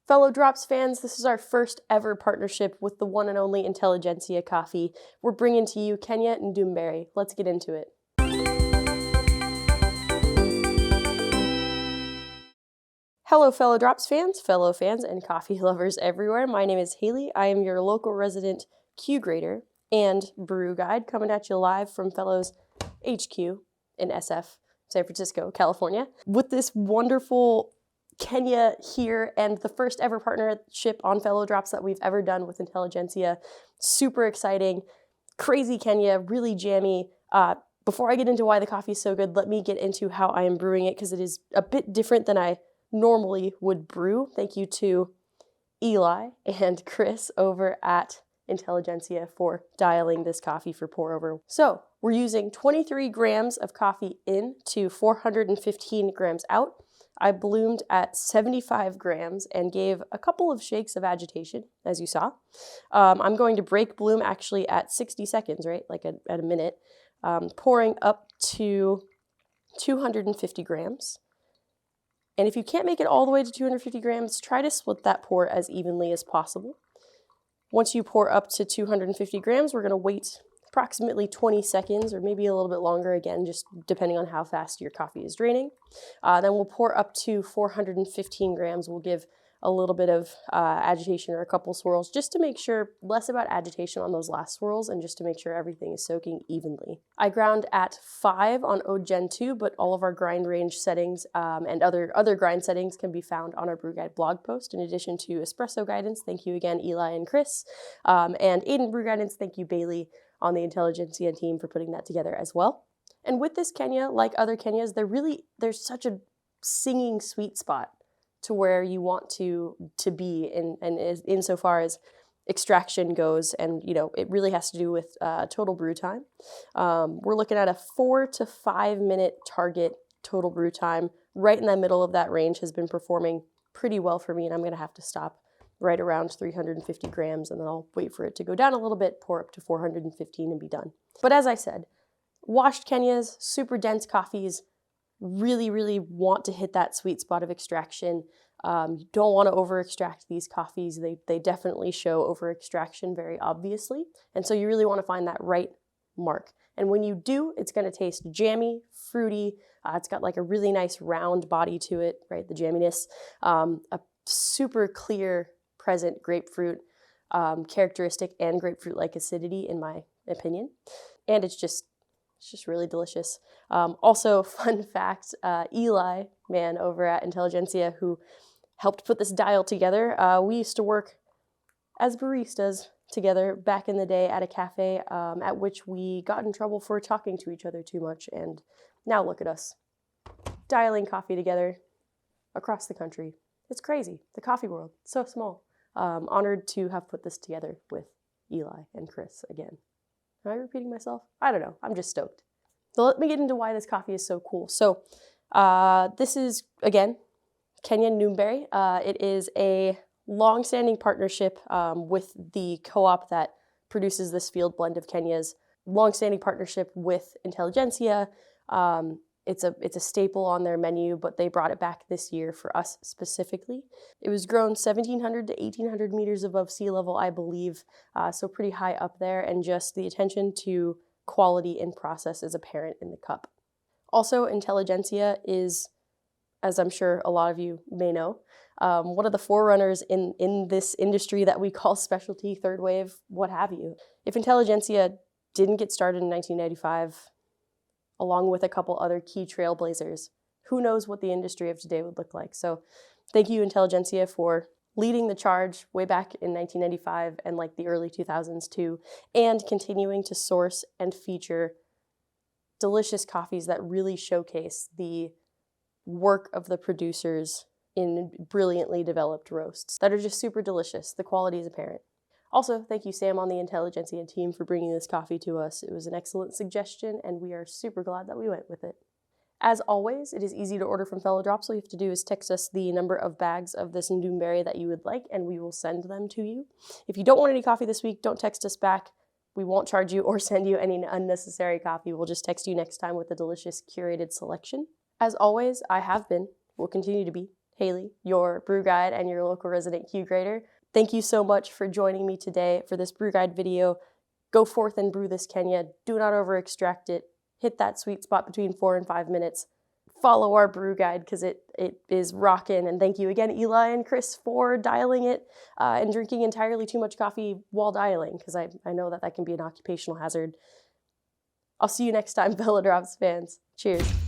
Fellow Drops fans, this is our first ever partnership with the one and only Intelligentsia coffee. We're bringing to you Kenya and Ndumberi. Let's get into it. Hello fellow Drops fans, fellow fans, and coffee lovers everywhere. My name is Haley. I am your local resident Q grader and brew guide coming at you live from Fellows HQ in SF, San Francisco, California. With this wonderful Kenya here and the first ever partnership on Fellow Drops that we've ever done with Intelligentsia. Super exciting, crazy Kenya, really jammy. Before I get into why the coffee is so good, let me get into how I am brewing it because it is a bit different than I normally would brew. Thank you to Eli and Chris over at Intelligentsia for dialing this coffee for pour over. So we're using 23 grams of coffee in to 415 grams out. I bloomed at 75 grams and gave a couple of shakes of agitation, as you saw. I'm going to break bloom actually at 60 seconds, right? Like at a minute, pouring up to 250 grams. And if you can't make it all the way to 250 grams, try to split that pour as evenly as possible. Once you pour up to 250 grams, we're going to wait approximately 20 seconds or maybe a little bit longer, again, just depending on how fast your coffee is draining. Then we'll pour up to 415 grams. We'll give a little bit of agitation or a couple swirls just to make sure, less about agitation on those last swirls and just to make sure everything is soaking evenly. I ground at 5 on Gen 2, but all of our grind range settings and other grind settings can be found on our Brew Guide blog post. In addition to espresso guidance, thank you again, Eli and Chris, and Aiden brew guidance, thank you, Bailey, on the Intelligentsia team for putting that together as well. And with this Kenya, like other Kenyas, there's such a singing sweet spot to where you want to be insofar as extraction goes, and it really has to do with total brew time. We're looking at a 4 to 5 minute target total brew time. Right in the middle of that range has been performing pretty well for me, and I'm going to have to stop right around 350 grams, and then I'll wait for it to go down a little bit, pour up to 415 and be done. But as I said, washed Kenyas, super dense coffees, really, really want to hit that sweet spot of extraction. You don't want to over extract these coffees. They definitely show over extraction very obviously. And so you really want to find that right mark. And when you do, it's going to taste jammy, fruity. It's got like a really nice round body to it, right? The jamminess, a super clear present grapefruit characteristic and grapefruit-like acidity in my opinion. And it's just really delicious. Also, fun fact, Eli, man, over at Intelligentsia, who helped put this dial together, we used to work as baristas together back in the day at a cafe at which we got in trouble for talking to each other too much. And now look at us, dialing coffee together across the country. It's crazy. The coffee world, so small. Honored to have put this together with Eli and Chris again. Am I repeating myself? I don't know. I'm just stoked. So let me get into why this coffee is so cool. So this is, again, Kenyan Ndumberi. It is a long-standing partnership with the co-op that produces this field blend of Kenyas. Long-standing partnership with Intelligentsia. It's a staple on their menu, but they brought it back this year for us specifically. It was grown 1,700 to 1,800 meters above sea level, I believe, so pretty high up there, and just the attention to quality and process is apparent in the cup. Also, Intelligentsia is, as I'm sure a lot of you may know, one of the forerunners in this industry that we call specialty, third wave, what have you. If Intelligentsia didn't get started in 1995, along with a couple other key trailblazers, who knows what the industry of today would look like. So thank you, Intelligentsia, for leading the charge way back in 1995 and like the early 2000s too, and continuing to source and feature delicious coffees that really showcase the work of the producers in brilliantly developed roasts that are just super delicious. The quality is apparent. Also, thank you, Sam, on the Intelligentsia team for bringing this coffee to us. It was an excellent suggestion, and we are super glad that we went with it. As always, it is easy to order from Fellow Drops. All you have to do is text us the number of bags of this Ndumberi that you would like, and we will send them to you. If you don't want any coffee this week, don't text us back. We won't charge you or send you any unnecessary coffee. We'll just text you next time with a delicious curated selection. As always, I have been, will continue to be, Haley, your brew guide and your local resident Q grader. Thank you so much for joining me today for this brew guide video. Go forth and brew this Kenya. Do not over extract it. Hit that sweet spot between 4 and 5 minutes. Follow our brew guide because it is rockin'. And thank you again, Eli and Chris, for dialing it and drinking entirely too much coffee while dialing, because I know that can be an occupational hazard. I'll see you next time, Fellow Drops fans. Cheers.